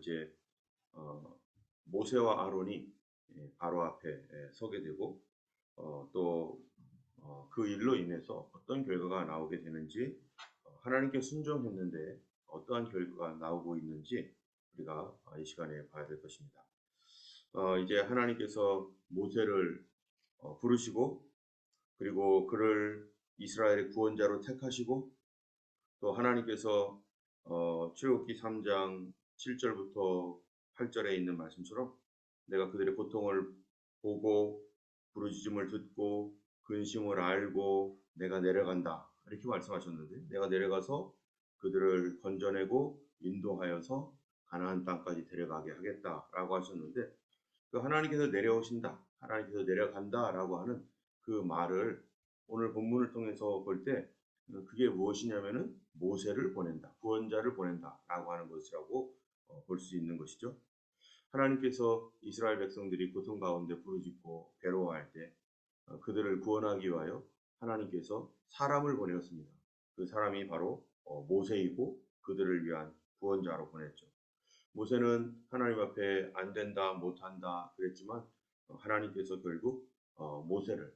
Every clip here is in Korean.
이제 어, 모세와 아론이 바로 앞에 서게 되고 또 그 일로 인해서 어떤 결과가 나오게 되는지 하나님께 순종했는데 어떠한 결과가 나오고 있는지 우리가 이 시간에 봐야 될 것입니다. 이제 하나님께서 모세를 부르시고 그리고 그를 이스라엘의 구원자로 택하시고 또 하나님께서 출애굽기 3장 7절부터 8절에 있는 말씀처럼 내가 그들의 고통을 보고 부르짖음을 듣고 근심을 알고 내가 내려간다 이렇게 말씀하셨는데 내가 내려가서 그들을 건져내고 인도하여서 가나안 땅까지 데려가게 하겠다라고 하셨는데 그 하나님께서 내려오신다 하나님께서 내려간다라고 하는 그 말을 오늘 본문을 통해서 볼 때 그게 무엇이냐면은 모세를 보낸다, 구원자를 보낸다라고 하는 것이라고 볼 수 있는 것이죠. 하나님께서 이스라엘 백성들이 고통 가운데 부르짖고 괴로워할 때 그들을 구원하기 위하여 하나님께서 사람을 보내었습니다. 그 사람이 바로 모세이고 그들을 위한 구원자로 보냈죠. 모세는 하나님 앞에 안 된다, 못한다 그랬지만 하나님께서 결국 모세를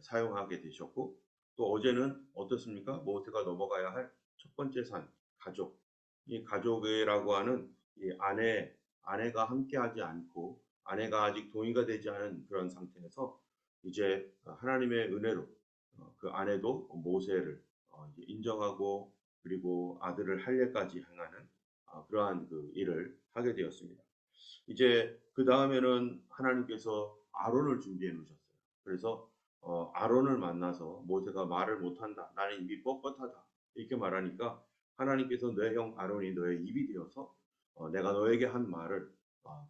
사용하게 되셨고 또 어제는 어떻습니까? 모세가 넘어가야 할 첫 번째 산, 가족. 이 가족이라고 하는 이 아내가 함께하지 않고 아내가 아직 동의가 되지 않은 그런 상태에서 이제 하나님의 은혜로 그 아내도 모세를 이제 인정하고 그리고 아들을 할례까지 행하는 그러한 그 일을 하게 되었습니다. 이제 그 다음에는 하나님께서 아론을 준비해 놓으셨어요. 그래서 아론을 만나서 모세가 말을 못한다. 나는 입이 뻣뻣하다. 이렇게 말하니까 하나님께서 내 형 아론이 너의 입이 되어서 내가 너에게 한 말을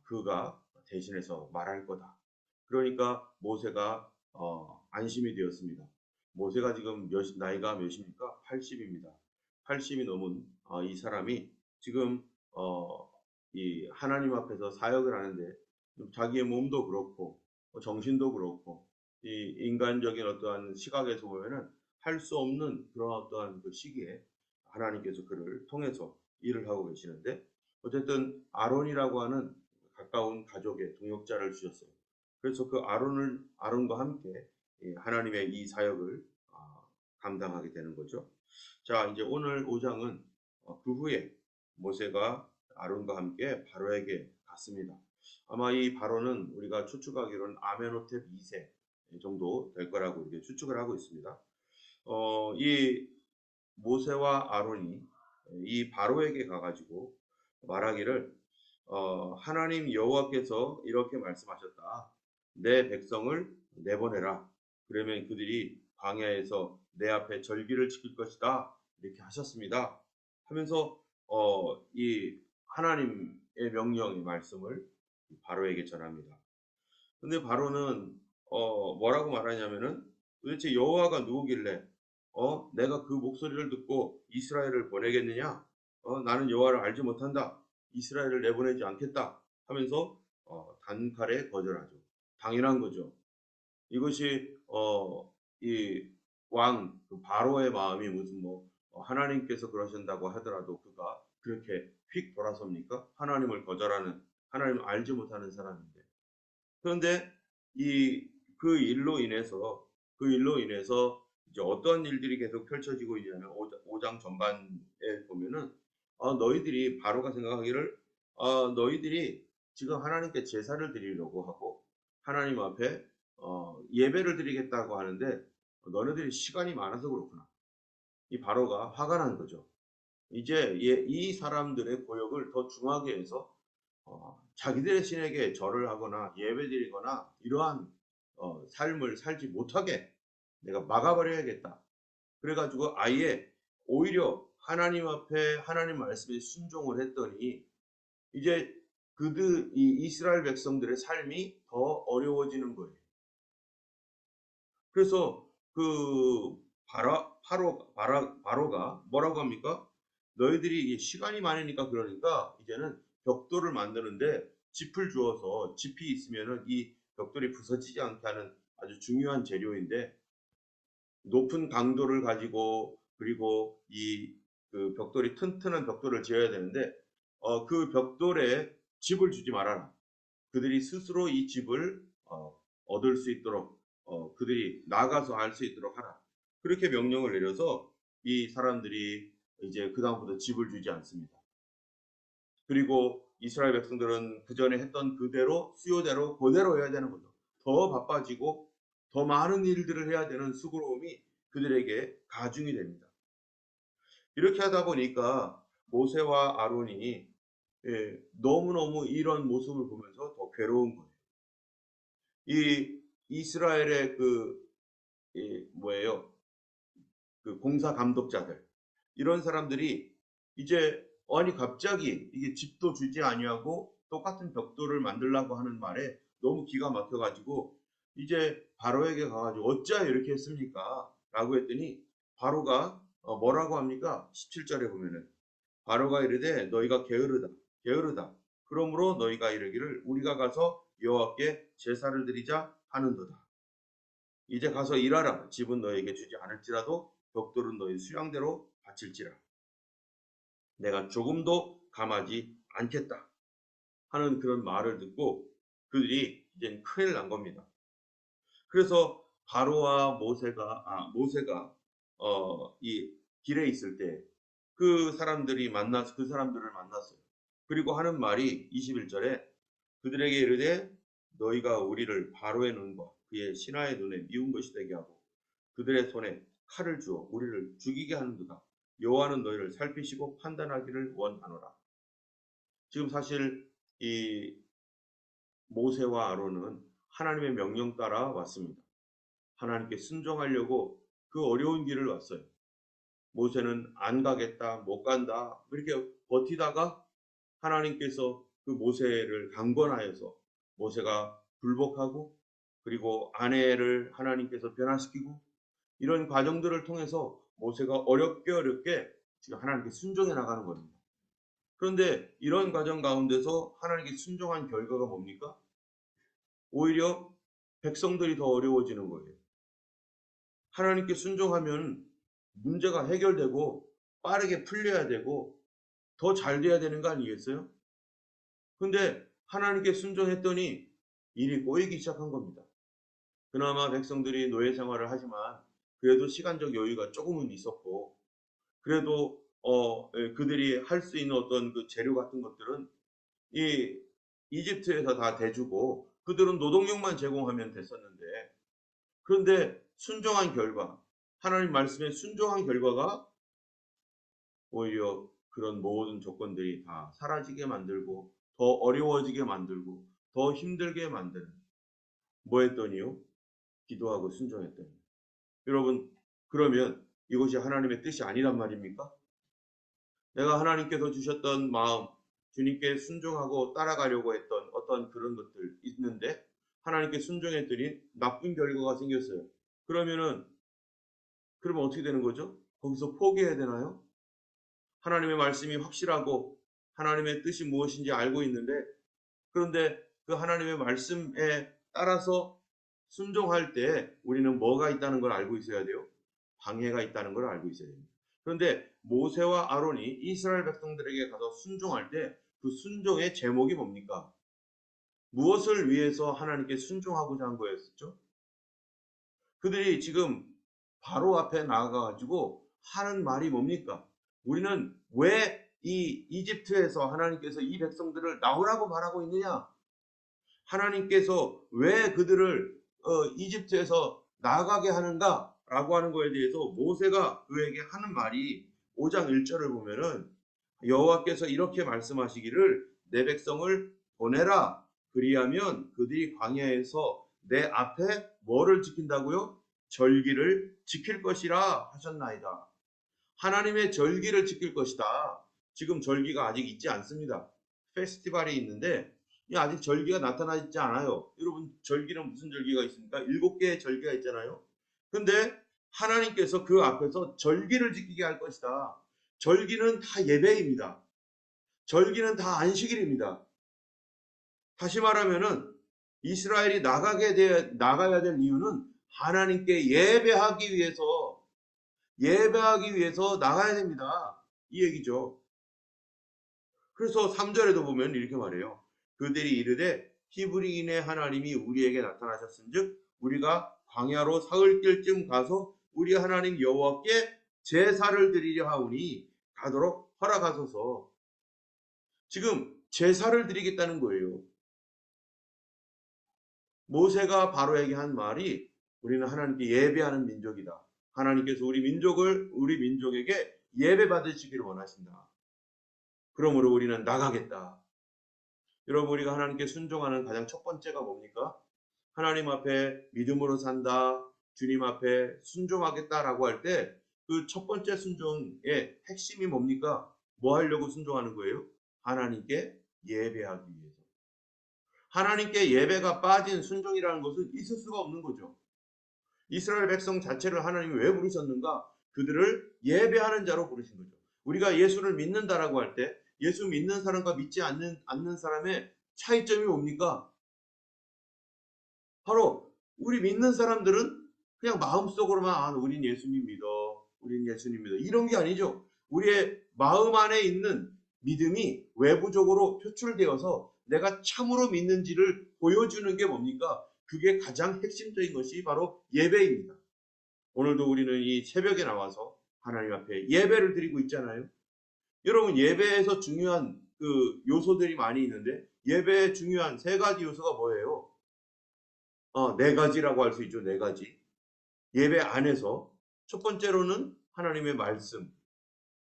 그가 대신해서 말할 거다. 그러니까 모세가 안심이 되었습니다. 모세가 지금 나이가 몇입니까? 80입니다. 80이 넘은 이 사람이 지금 이 하나님 앞에서 사역을 하는데 자기의 몸도 그렇고 정신도 그렇고 이 인간적인 어떠한 시각에서 보면은 할 수 없는 그런 어떠한 그 시기에 하나님께서 그를 통해서 일을 하고 계시는데 어쨌든 아론이라고 하는 가까운 가족의 동역자를 주셨어요. 그래서 그 아론과 함께 하나님의 이 사역을 감당하게 되는 거죠. 자, 이제 오늘 5장은 그 후에 모세가 아론과 함께 바로에게 갔습니다. 아마 이 바로는 우리가 추측하기로는 아메노텝 2세 정도 될 거라고 이렇게 추측을 하고 있습니다. 이 모세와 아론이 이 바로에게 가가지고 말하기를 하나님 여호와께서 이렇게 말씀하셨다. 내 백성을 내보내라. 그러면 그들이 광야에서 내 앞에 절기를 지킬 것이다. 이렇게 하셨습니다. 하면서 이 하나님의 명령의 말씀을 바로에게 전합니다. 근데 바로는 뭐라고 말하냐면은 도대체 여호와가 누구길래 내가 그 목소리를 듣고 이스라엘을 보내겠느냐? 나는 여호와를 알지 못한다. 이스라엘을 내보내지 않겠다. 하면서 단칼에 거절하죠. 당연한 거죠. 이것이 이 왕 그 바로의 마음이 무슨 뭐 하나님께서 그러신다고 하더라도 그가 그렇게 휙 돌아섭니까? 하나님을 거절하는 하나님을 알지 못하는 사람인데. 그런데 이 그 일로 인해서 이제 어떤 일들이 계속 펼쳐지고 있냐면 5장 전반에 보면은 너희들이 바로가 생각하기를 너희들이 지금 하나님께 제사를 드리려고 하고 하나님 앞에 예배를 드리겠다고 하는데 너네들이 시간이 많아서 그렇구나. 이 바로가 화가 난 거죠. 이제 이 사람들의 고역을 더 중하게 해서 자기들의 신에게 절을 하거나 예배드리거나 이러한 삶을 살지 못하게 내가 막아버려야겠다. 그래가지고 아예 오히려 하나님 앞에 하나님 말씀에 순종을 했더니 이제 이 이스라엘 백성들의 삶이 더 어려워지는 거예요. 그래서 그 바로가 뭐라고 합니까? 너희들이 시간이 많으니까 그러니까 이제는 벽돌을 만드는데 짚을 주어서 짚이 있으면은 이 벽돌이 부서지지 않게 하는 아주 중요한 재료인데 높은 강도를 가지고 그리고 이 그 벽돌이 튼튼한 벽돌을 지어야 되는데 그 벽돌에 집을 주지 말아라. 그들이 스스로 이 집을 얻을 수 있도록 그들이 나가서 알 수 있도록 하라. 그렇게 명령을 내려서 이 사람들이 이제 그 다음부터 집을 주지 않습니다. 그리고 이스라엘 백성들은 그 전에 했던 그대로 수요대로 그대로 해야 되는 거죠. 더 바빠지고 더 많은 일들을 해야 되는 수고로움이 그들에게 가중이 됩니다. 이렇게 하다 보니까 모세와 아론이 너무너무 이런 모습을 보면서 더 괴로운 거예요. 이 이스라엘의 뭐예요? 그 공사 감독자들 이런 사람들이 이제 아니 갑자기 이게 집도 주지 아니하고 똑같은 벽돌을 만들라고 하는 말에 너무 기가 막혀가지고 이제 바로에게 가가지고 어찌하여 이렇게 했습니까? 라고 했더니 바로가 뭐라고 합니까? 17절에 보면은 바로가 이르되 너희가 게으르다 게으르다 그러므로 너희가 이르기를 우리가 가서 여호와께 제사를 드리자 하는도다. 이제 가서 일하라. 집은 너에게 주지 않을지라도 벽돌은 너희 수량대로 바칠지라. 내가 조금도 감하지 않겠다 하는 그런 말을 듣고 그들이 이제 큰일 난 겁니다. 그래서 바로와 모세가 이 길에 있을 때 그 사람들을 만났어요. 그리고 하는 말이 21절에 그들에게 이르되 너희가 우리를 바로의 눈과 그의 신하의 눈에 미운 것이 되게 하고 그들의 손에 칼을 주어 우리를 죽이게 하는도다. 여호와는 너희를 살피시고 판단하기를 원하노라. 지금 사실 이 모세와 아론은 하나님의 명령 따라 왔습니다. 하나님께 순종하려고 그 어려운 길을 왔어요. 모세는 안 가겠다, 못 간다 이렇게 버티다가 하나님께서 그 모세를 강권하여서 모세가 불복하고 그리고 아내를 하나님께서 변화시키고 이런 과정들을 통해서 모세가 어렵게 지금 하나님께 순종해 나가는 겁니다. 그런데 이런 과정 가운데서 하나님께 순종한 결과가 뭡니까? 오히려 백성들이 더 어려워지는 거예요. 하나님께 순종하면 문제가 해결되고 빠르게 풀려야 되고 더 잘 돼야 되는 거 아니겠어요? 근데 하나님께 순종했더니 일이 꼬이기 시작한 겁니다. 그나마 백성들이 노예 생활을 하지만 그래도 시간적 여유가 조금은 있었고 그래도 그들이 할 수 있는 어떤 그 재료 같은 것들은 이 이집트에서 다 대주고 그들은 노동력만 제공하면 됐었는데 그런데 순종한 결과 하나님 말씀에 순종한 결과가 오히려 그런 모든 조건들이 다 사라지게 만들고 더 어려워지게 만들고 더 힘들게 만드는 뭐 했더니요? 기도하고 순종했더니 여러분 그러면 이것이 하나님의 뜻이 아니란 말입니까? 내가 하나님께서 주셨던 마음 주님께 순종하고 따라가려고 했던 어떤 그런 것들 있는데 하나님께 순종했더니 나쁜 결과가 생겼어요. 그러면 어떻게 되는 거죠? 거기서 포기해야 되나요? 하나님의 말씀이 확실하고 하나님의 뜻이 무엇인지 알고 있는데 그런데 그 하나님의 말씀에 따라서 순종할 때 우리는 뭐가 있다는 걸 알고 있어야 돼요. 방해가 있다는 걸 알고 있어야 됩니다. 그런데 모세와 아론이 이스라엘 백성들에게 가서 순종할 때 그 순종의 제목이 뭡니까? 무엇을 위해서 하나님께 순종하고자 한 거였었죠? 그들이 지금 바로 앞에 나아가가지고 하는 말이 뭡니까? 우리는 왜 이 이집트에서 하나님께서 이 백성들을 나오라고 말하고 있느냐? 하나님께서 왜 그들을 이집트에서 나가게 하는가? 라고 하는 거에 대해서 모세가 그에게 하는 말이 5장 1절을 보면은 여호와께서 이렇게 말씀하시기를 내 백성을 보내라. 그리하면 그들이 광야에서 내 앞에 뭐를 지킨다고요? 절기를 지킬 것이라 하셨나이다. 하나님의 절기를 지킬 것이다. 지금 절기가 아직 있지 않습니다. 페스티벌이 있는데 아직 절기가 나타나지 않아요. 여러분 절기는 무슨 절기가 있습니까? 7개의 절기가 있잖아요. 근데 하나님께서 그 앞에서 절기를 지키게 할 것이다. 절기는 다 예배입니다. 절기는 다 안식일입니다. 다시 말하면은 이스라엘이 나가야 될 이유는 하나님께 예배하기 위해서 나가야 됩니다. 이 얘기죠. 그래서 3절에도 보면 이렇게 말해요. 그들이 이르되 히브리인의 하나님이 우리에게 나타나셨은즉 우리가 광야로 사흘 길쯤 가서 우리 하나님 여호와께 제사를 드리려 하오니 가도록 허락하소서. 지금 제사를 드리겠다는 거예요. 모세가 바로에게 한 말이 우리는 하나님께 예배하는 민족이다. 하나님께서 우리 민족에게 예배 받으시기를 원하신다. 그러므로 우리는 나가겠다. 여러분, 우리가 하나님께 순종하는 가장 첫 번째가 뭡니까? 하나님 앞에 믿음으로 산다. 주님 앞에 순종하겠다라고 할 때 그 첫 번째 순종의 핵심이 뭡니까? 뭐 하려고 순종하는 거예요? 하나님께 예배하기 위해서. 하나님께 예배가 빠진 순종이라는 것은 있을 수가 없는 거죠. 이스라엘 백성 자체를 하나님이 왜 부르셨는가? 그들을 예배하는 자로 부르신 거죠. 우리가 예수를 믿는다라고 할 때 예수 믿는 사람과 믿지 않는 사람의 차이점이 뭡니까? 바로 우리 믿는 사람들은 그냥 마음속으로만 우린 예수님 믿어. 우린 예수님 믿어. 이런 게 아니죠. 우리의 마음 안에 있는 믿음이 외부적으로 표출되어서 내가 참으로 믿는지를 보여주는 게 뭡니까? 그게 가장 핵심적인 것이 바로 예배입니다. 오늘도 우리는 이 새벽에 나와서 하나님 앞에 예배를 드리고 있잖아요. 여러분, 예배에서 중요한 그 요소들이 많이 있는데 예배의 중요한 세 가지 요소가 뭐예요? 네 가지라고 할 수 있죠. 네 가지. 예배 안에서 첫 번째로는 하나님의 말씀.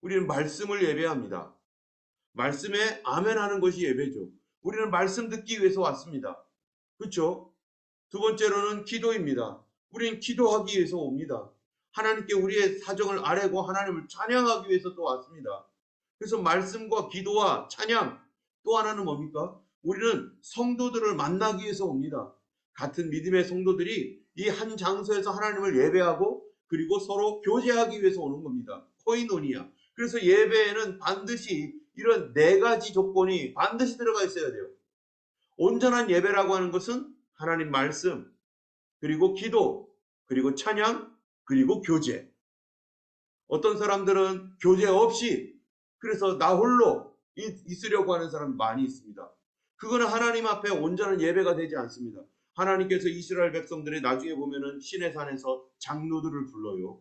우리는 말씀을 예배합니다. 말씀에 아멘하는 것이 예배죠. 우리는 말씀 듣기 위해서 왔습니다. 그렇죠? 두 번째로는 기도입니다. 우리는 기도하기 위해서 옵니다. 하나님께 우리의 사정을 아뢰고 하나님을 찬양하기 위해서 또 왔습니다. 그래서 말씀과 기도와 찬양, 또 하나는 뭡니까? 우리는 성도들을 만나기 위해서 옵니다. 같은 믿음의 성도들이 이 한 장소에서 하나님을 예배하고 그리고 서로 교제하기 위해서 오는 겁니다. 코이노니아. 그래서 예배에는 반드시 이런 네 가지 조건이 반드시 들어가 있어야 돼요. 온전한 예배라고 하는 것은 하나님 말씀, 그리고 기도, 그리고 찬양, 그리고 교제. 어떤 사람들은 교제 없이 그래서 나 홀로 있으려고 하는 사람 많이 있습니다. 그거는 하나님 앞에 온전한 예배가 되지 않습니다. 하나님께서 이스라엘 백성들이 나중에 보면은 시내 산에서 장로들을 불러요.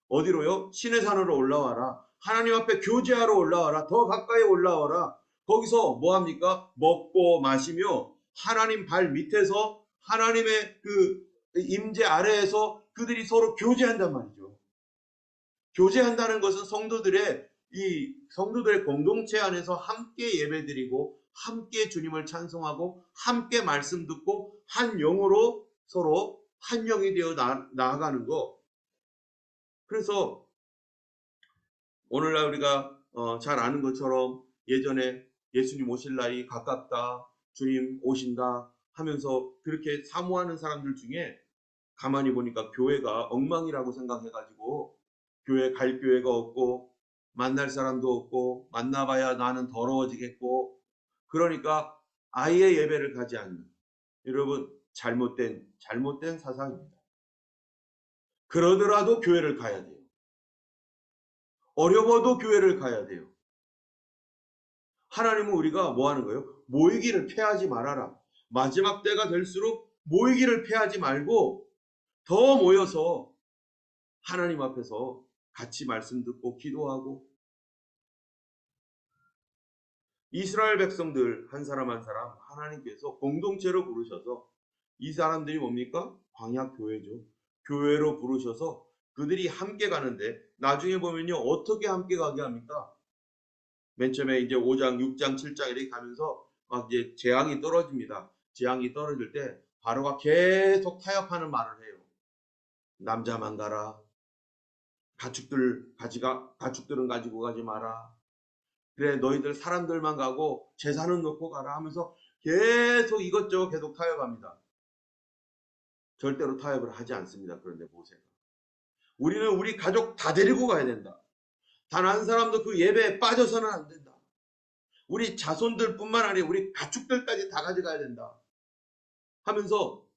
어디로요? 시내 산으로 올라와라. 하나님 앞에 교제하러 올라와라. 더 가까이 올라와라. 거기서 뭐 합니까? 먹고 마시며 하나님 발 밑에서 하나님의 그 임재 아래에서 그들이 서로 교제한단 말이죠. 교제한다는 것은 성도들의 공동체 안에서 함께 예배드리고 함께 주님을 찬송하고 함께 말씀 듣고 한 영으로 서로 한 영이 되어 나아가는 거. 그래서 오늘날 우리가 잘 아는 것처럼 예전에 예수님 오실 날이 가깝다, 주님 오신다 하면서 그렇게 사모하는 사람들 중에 가만히 보니까 교회가 엉망이라고 생각해가지고 교회 갈 교회가 없고 만날 사람도 없고 만나봐야 나는 더러워지겠고 그러니까 아예 예배를 가지 않는, 여러분, 잘못된 사상입니다. 그러더라도 교회를 가야 돼요. 어려워도 교회를 가야 돼요. 하나님은 우리가 뭐 하는 거예요? 모이기를 패하지 말아라. 마지막 때가 될수록 모이기를 패하지 말고 더 모여서 하나님 앞에서 같이 말씀 듣고 기도하고. 이스라엘 백성들 한 사람 한 사람 하나님께서 공동체로 부르셔서 이 사람들이 뭡니까? 광야 교회죠. 교회로 부르셔서 그들이 함께 가는데 나중에 보면요, 어떻게 함께 가게 합니까? 맨 처음에 이제 5장, 6장, 7장 이렇게 가면서 막 이제 재앙이 떨어집니다. 재앙이 떨어질 때 바로가 계속 타협하는 말을 해요. 남자만 가라. 가축들은 가지고 가지 마라. 그래, 너희들 사람들만 가고 재산은 놓고 가라 하면서 계속 이것저것 계속 타협합니다. 절대로 타협을 하지 않습니다. 그런데 모세가 우리는 우리 가족 다 데리고 가야 된다. 단 한 사람도 그 예배에 빠져서는 안 된다. 우리 자손들뿐만 아니라 우리 가축들까지 다 가져가야 된다 하면서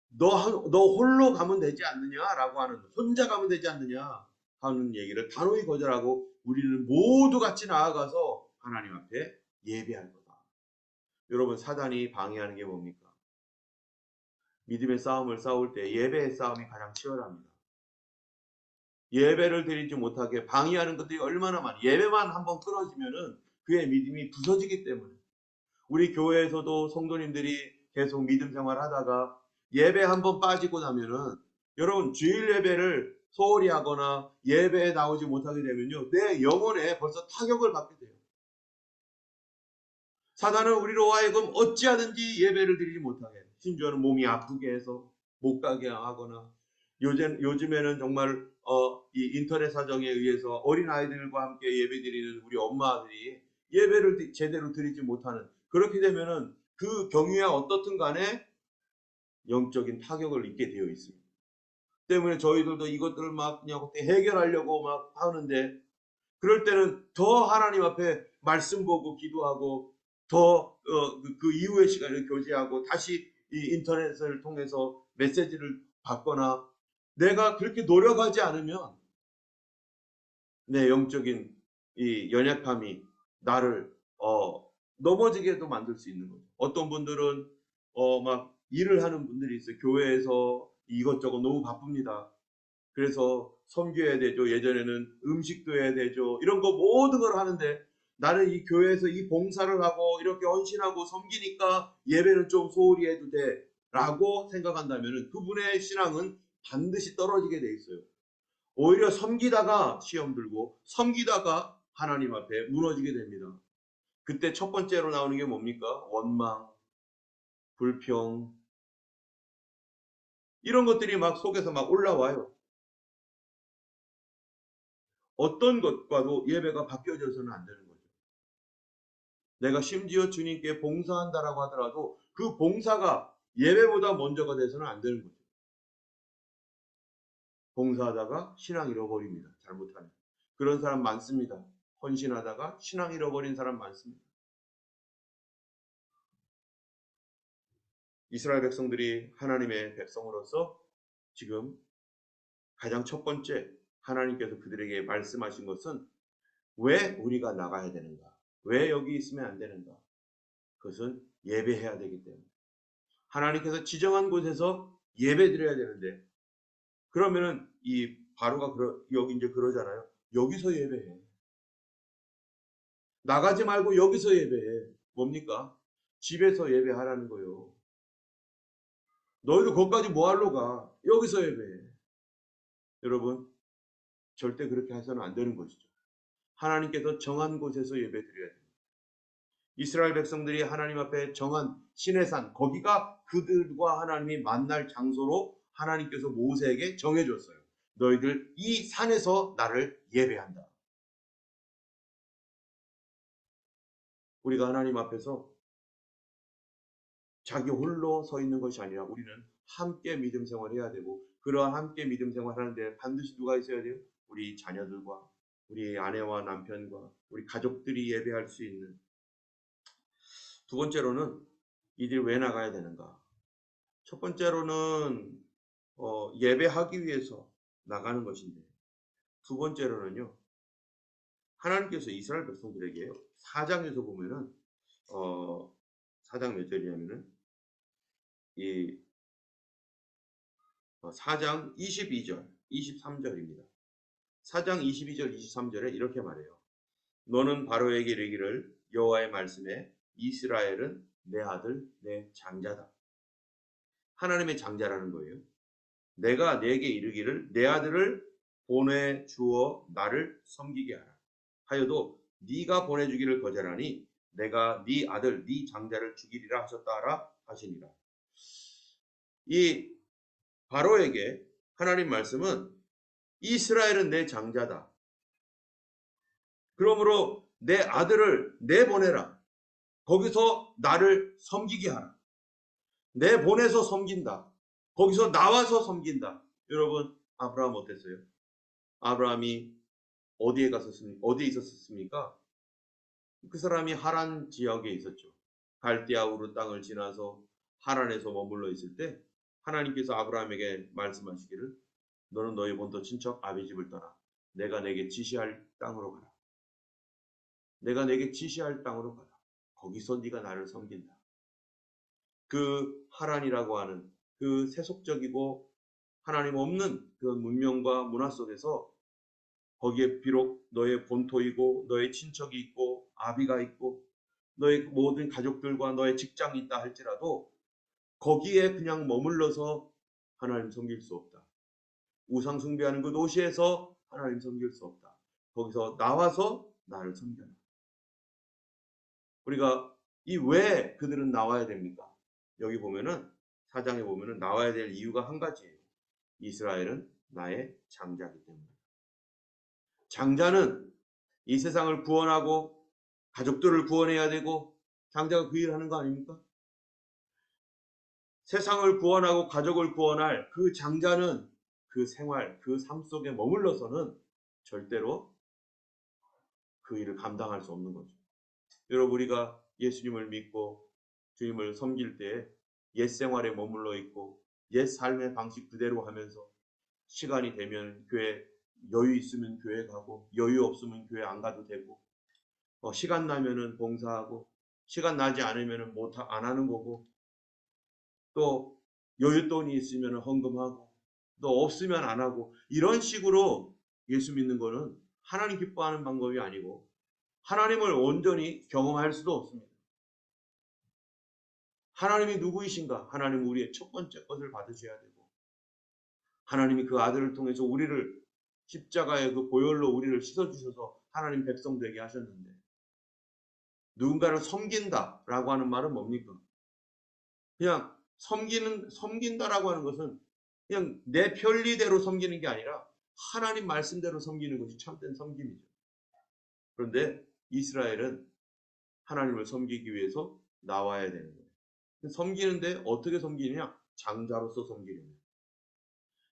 너 홀로 가면 되지 않느냐라고 하는, 혼자 가면 되지 않느냐 하는 얘기를 단호히 거절하고 우리는 모두 같이 나아가서 하나님 앞에 예배할 거다. 여러분, 사단이 방해하는 게 뭡니까? 믿음의 싸움을 싸울 때 예배의 싸움이 가장 치열합니다. 예배를 드리지 못하게 방해하는 것들이 얼마나 많아. 예배만 한번 끊어지면은 그의 믿음이 부서지기 때문에. 우리 교회에서도 성도님들이 계속 믿음 생활하다가 예배 한번 빠지고 나면은, 여러분, 주일 예배를 소홀히 하거나 예배에 나오지 못하게 되면요, 내 영혼에 벌써 타격을 받게 돼요. 사단은 우리로 하여금 어찌하든지 예배를 드리지 못하게, 심지어는 몸이 아프게 해서 못 가게 하거나, 요즘에는 정말 이 인터넷 사정에 의해서 어린 아이들과 함께 예배드리는 우리 엄마들이 예배를 제대로 드리지 못하는, 그렇게 되면은 그 경위야 어떻든 간에 영적인 타격을 입게 되어 있습니다. 때문에 저희들도 이것들을 막 그냥 해결하려고 막 하는데, 그럴 때는 더 하나님 앞에 말씀 보고 기도하고, 더 그 이후의 시간을 교제하고, 다시 이 인터넷을 통해서 메시지를 받거나, 내가 그렇게 노력하지 않으면 내 영적인 이 연약함이 나를 넘어지게도 만들 수 있는 거죠. 어떤 분들은 막 일을 하는 분들이 있어요. 교회에서 이것저것 너무 바쁩니다. 그래서 섬겨야 되죠. 예전에는 음식도 해야 되죠. 이런 거 모든 걸 하는데, 나는 이 교회에서 이 봉사를 하고 이렇게 헌신하고 섬기니까 예배는 좀 소홀히 해도 돼 라고 생각한다면 그분의 신앙은 반드시 떨어지게 돼 있어요. 오히려 섬기다가 시험 들고 섬기다가 하나님 앞에 무너지게 됩니다. 그때 첫 번째로 나오는 게 뭡니까? 원망, 불평, 이런 것들이 막 속에서 막 올라와요. 어떤 것과도 예배가 바뀌어져서는 안 되는 거죠. 내가 심지어 주님께 봉사한다라고 하더라도 그 봉사가 예배보다 먼저가 돼서는 안 되는 거죠. 봉사하다가 신앙 잃어버립니다. 잘못하면. 그런 사람 많습니다. 헌신하다가 신앙 잃어버린 사람 많습니다. 이스라엘 백성들이 하나님의 백성으로서 지금 가장 첫 번째 하나님께서 그들에게 말씀하신 것은, 왜 우리가 나가야 되는가? 왜 여기 있으면 안 되는가? 그것은 예배해야 되기 때문에. 하나님께서 지정한 곳에서 예배 드려야 되는데, 그러면은 이 바로가 여기 이제 그러잖아요. 여기서 예배해. 나가지 말고 여기서 예배해. 뭡니까? 집에서 예배하라는 거요. 너희도 거기까지 뭐하러 가? 여기서 예배해. 여러분, 절대 그렇게 해서는 안 되는 것이죠. 하나님께서 정한 곳에서 예배 드려야 됩니다. 이스라엘 백성들이 하나님 앞에 정한 시내산, 거기가 그들과 하나님이 만날 장소로 하나님께서 모세에게 정해줬어요. 너희들 이 산에서 나를 예배한다. 우리가 하나님 앞에서 자기 홀로 서 있는 것이 아니라 우리는 함께 믿음 생활을 해야 되고, 그러한 함께 믿음 생활하는데 반드시 누가 있어야 돼요? 우리 자녀들과 우리 아내와 남편과 우리 가족들이 예배할 수 있는. 두 번째로는 이들이 왜 나가야 되는가? 첫 번째로는 예배하기 위해서 나가는 것인데, 두 번째로는요, 하나님께서 이스라엘 백성들에게 4장에서 보면은 4장 몇 절이냐면은 이 4장 22절, 23절입니다. 4장 22절, 23절에 이렇게 말해요. 너는 바로에게 이르기를, 여호와의 말씀에 이스라엘은 내 아들, 내 장자다. 하나님의 장자라는 거예요. 내가 네게 이르기를 내 아들을 보내주어 나를 섬기게 하라 하여도 네가 보내주기를 거절하니 내가 네 아들 네 장자를 죽이리라 하셨다라 하시니라. 이 바로에게 하나님 말씀은, 이스라엘은 내 장자다. 그러므로 내 아들을 내보내라. 거기서 나를 섬기게 하라. 내보내서 섬긴다. 거기서 나와서 섬긴다. 여러분, 아브라함 어땠어요? 아브라함이 어디에 있었습니까? 그 사람이 하란 지역에 있었죠. 갈대아 우르 땅을 지나서 하란에서 머물러 있을 때 하나님께서 아브라함에게 말씀하시기를, 너는 너희 본토 친척 아비 집을 떠나 내가 내게 지시할 땅으로 가라. 내가 내게 지시할 땅으로 가라. 거기서 네가 나를 섬긴다. 그 하란이라고 하는 그 세속적이고 하나님 없는 그런 문명과 문화 속에서 거기에 비록 너의 본토이고 너의 친척이 있고 아비가 있고 너의 모든 가족들과 너의 직장이 있다 할지라도 거기에 그냥 머물러서 하나님 섬길 수 없다. 우상 숭배하는 그 도시에서 하나님 섬길 수 없다. 거기서 나와서 나를 섬겨라. 우리가 이 왜 그들은 나와야 됩니까? 여기 보면은 4장에 보면은 나와야 될 이유가 한 가지예요. 이스라엘은 나의 장자이기 때문에. 장자는 이 세상을 구원하고 가족들을 구원해야 되고 장자가 그 일을 하는 거 아닙니까? 세상을 구원하고 가족을 구원할 그 장자는 그 생활, 그 삶 속에 머물러서는 절대로 그 일을 감당할 수 없는 거죠. 여러분 우리가 예수님을 믿고 주님을 섬길 때 옛 생활에 머물러 있고 옛 삶의 방식 그대로 하면서 시간이 되면 교회 여유 있으면 교회 가고 여유 없으면 교회 안 가도 되고 시간 나면은 봉사하고 시간 나지 않으면은 안 하는 거고 또 여윳돈이 있으면 헌금하고 또 없으면 안 하고 이런 식으로 예수 믿는 거는 하나님 기뻐하는 방법이 아니고 하나님을 온전히 경험할 수도 없습니다. 하나님이 누구이신가? 하나님은 우리의 첫 번째 것을 받으셔야 되고 하나님이 그 아들을 통해서 우리를 십자가의 그 보혈로 우리를 씻어주셔서 하나님 백성 되게 하셨는데 누군가를 섬긴다라고 하는 말은 뭡니까? 그냥 섬긴다라고 하는 것은 그냥 내 편리대로 섬기는 게 아니라 하나님 말씀대로 섬기는 것이 참된 섬김이죠. 그런데 이스라엘은 하나님을 섬기기 위해서 나와야 되는 거예요. 섬기는데 어떻게 섬기느냐? 장자로서 섬기려면.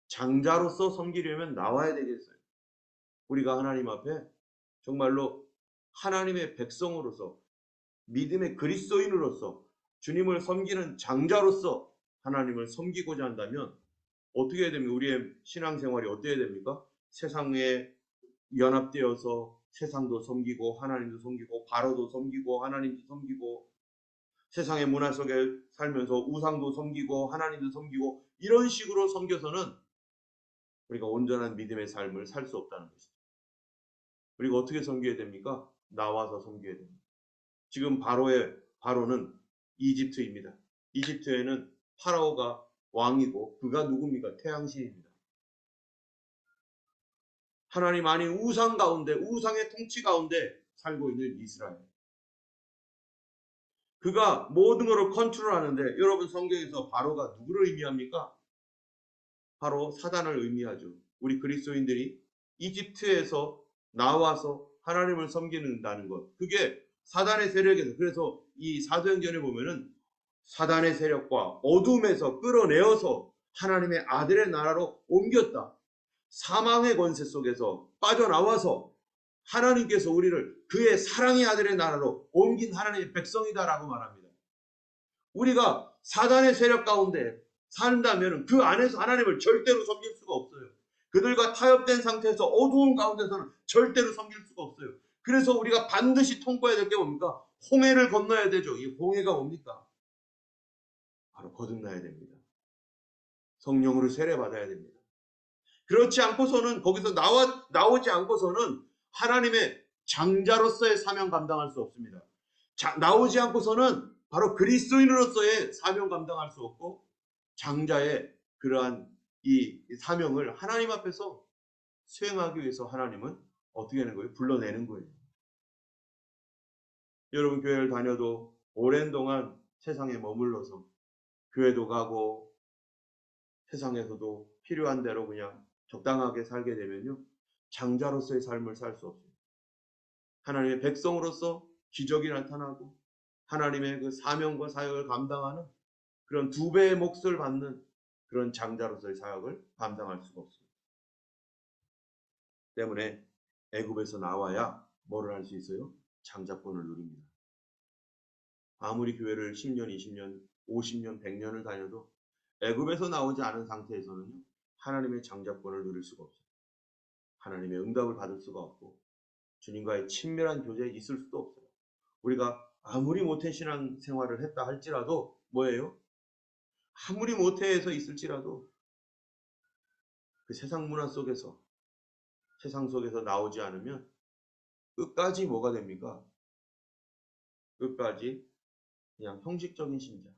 장자로서 섬기려면 나와야 되겠어요. 우리가 하나님 앞에 정말로 하나님의 백성으로서 믿음의 그리스도인으로서 주님을 섬기는 장자로서 하나님을 섬기고자 한다면 어떻게 해야 됩니까? 우리의 신앙생활이 어떻게 해야 됩니까? 세상에 연합되어서 세상도 섬기고 하나님도 섬기고 바로도 섬기고 하나님도 섬기고 세상의 문화 속에 살면서 우상도 섬기고 하나님도 섬기고 이런 식으로 섬겨서는 우리가 온전한 믿음의 삶을 살 수 없다는 것이죠. 우리가 어떻게 섬겨야 됩니까? 나와서 섬겨야 됩니다. 지금 바로는 이집트입니다. 이집트에는 파라오가 왕이고 그가 누굽니까? 태양신입니다. 하나님 아닌 우상 가운데 우상의 통치 가운데 살고 있는 이스라엘. 그가 모든 것을 컨트롤하는데 여러분 성경에서 바로가 누구를 의미합니까? 바로 사단을 의미하죠. 우리 그리스도인들이 이집트에서 나와서 하나님을 섬기는다는 것. 그게 사단의 세력에서 그래서 이 사도행전에 보면은 사단의 세력과 어둠에서 끌어내어서 하나님의 아들의 나라로 옮겼다. 사망의 권세 속에서 빠져나와서 하나님께서 우리를 그의 사랑의 아들의 나라로 옮긴 하나님의 백성이다라고 말합니다. 우리가 사단의 세력 가운데 산다면 그 안에서 하나님을 절대로 섬길 수가 없어요. 그들과 타협된 상태에서 어두운 가운데서는 절대로 섬길 수가 없어요. 그래서 우리가 반드시 통과해야 될 게 뭡니까? 홍해를 건너야 되죠. 이 홍해가 뭡니까? 바로 거듭나야 됩니다. 성령으로 세례받아야 됩니다. 그렇지 않고서는 거기서 나오지 않고서는 하나님의 장자로서의 사명 감당할 수 없습니다. 나오지 않고서는 바로 그리스도인으로서의 사명 감당할 수 없고 장자의 그러한 이 사명을 하나님 앞에서 수행하기 위해서 하나님은 어떻게 하는 거예요? 불러내는 거예요. 여러분 교회를 다녀도 오랜 동안 세상에 머물러서 교회도 가고 세상에서도 필요한 대로 그냥 적당하게 살게 되면요. 장자로서의 삶을 살 수 없어요. 하나님의 백성으로서 기적이 나타나고 하나님의 그 사명과 사역을 감당하는 그런 두 배의 몫을 받는 그런 장자로서의 사역을 감당할 수가 없습니다. 때문에 애굽에서 나와야 뭐를 할 수 있어요? 장자권을 누립니다. 아무리 교회를 10년, 20년, 50년, 100년을 다녀도 애굽에서 나오지 않은 상태에서는요. 하나님의 장자권을 누릴 수가 없어요. 하나님의 응답을 받을 수가 없고 주님과의 친밀한 교제에 있을 수도 없어요. 우리가 아무리 모태 신앙 생활을 했다 할지라도 뭐예요? 아무리 모태에서 있을지라도 그 세상 문화 속에서, 세상 속에서 나오지 않으면 끝까지 뭐가 됩니까? 끝까지 그냥 형식적인 신자,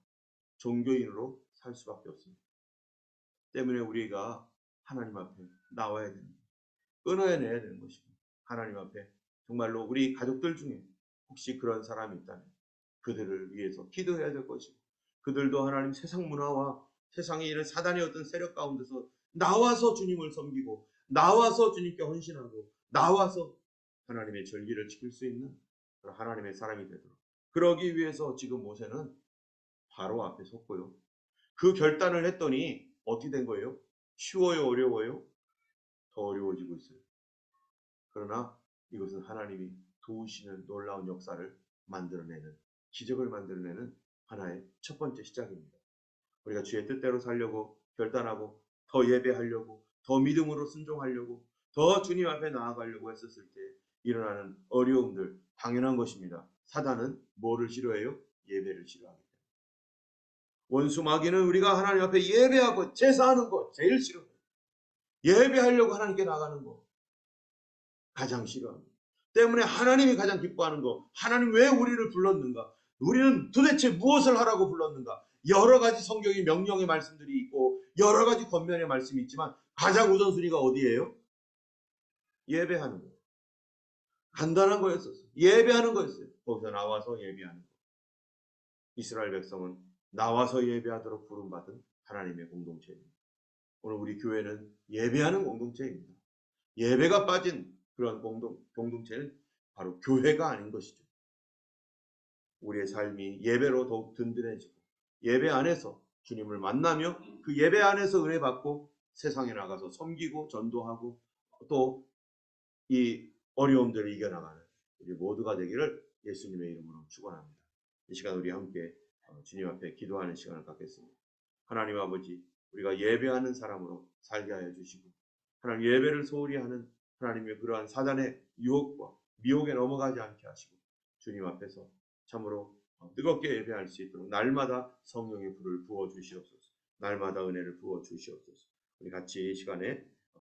종교인으로 살 수밖에 없습니다. 때문에 우리가 하나님 앞에 나와야 됩니다. 끊어내야 되는 것입니다. 하나님 앞에 정말로 우리 가족들 중에 혹시 그런 사람이 있다면 그들을 위해서 기도해야 될 것이고, 그들도 하나님 세상 문화와 세상에 이런 사단의 어떤 세력 가운데서 나와서 주님을 섬기고, 나와서 주님께 헌신하고, 나와서 하나님의 절기를 지킬 수 있는 그런 하나님의 사람이 되도록, 그러기 위해서 지금 모세는 바로 앞에 섰고요. 그 결단을 했더니 어떻게 된 거예요? 쉬워요? 어려워요? 더 어려워지고 있어요. 그러나 이것은 하나님이 도우시는 놀라운 역사를 만들어내는, 기적을 만들어내는 하나의 첫 번째 시작입니다. 우리가 주의 뜻대로 살려고 결단하고, 더 예배하려고, 더 믿음으로 순종하려고, 더 주님 앞에 나아가려고 했었을 때 일어나는 어려움들, 당연한 것입니다. 사단은 뭐를 싫어해요? 예배를 싫어하기 때문에. 원수 마귀는 우리가 하나님 앞에 예배하고 제사하는 거 제일 싫어해요. 예배하려고 하나님께 나가는 거 가장 싫어합니다. 때문에 하나님이 가장 기뻐하는 거, 하나님 왜 우리를 불렀는가? 우리는 도대체 무엇을 하라고 불렀는가? 여러 가지 성경의 명령의 말씀들이 있고 여러 가지 권면의 말씀이 있지만 가장 우선순위가 어디예요? 예배하는 거예요. 간단한 거였었어요. 예배하는 거였어요. 거기서 나와서 예배하는 거. 이스라엘 백성은 나와서 예배하도록 부름받은 하나님의 공동체입니다. 오늘 우리 교회는 예배하는 공동체입니다. 예배가 빠진 그런 공동체는 바로 교회가 아닌 것이죠. 우리의 삶이 예배로 더욱 든든해지고, 예배 안에서 주님을 만나며 그 예배 안에서 은혜 받고 세상에 나가서 섬기고 전도하고 또 이 어려움들을 이겨나가는 우리 모두가 되기를 예수님의 이름으로 축원합니다. 이 시간 우리 함께 주님 앞에 기도하는 시간을 갖겠습니다. 하나님 아버지, 우리가 예배하는 사람으로 살게 하여 주시고, 하나님 예배를 소홀히 하는 하나님의 그러한 사단의 유혹과 미혹에 넘어가지 않게 하시고, 주님 앞에서 참으로 뜨겁게 예배할 수 있도록 날마다 성령의 불을 부어 주시옵소서. 날마다 은혜를 부어 주시옵소서. 우리 같이 이 시간에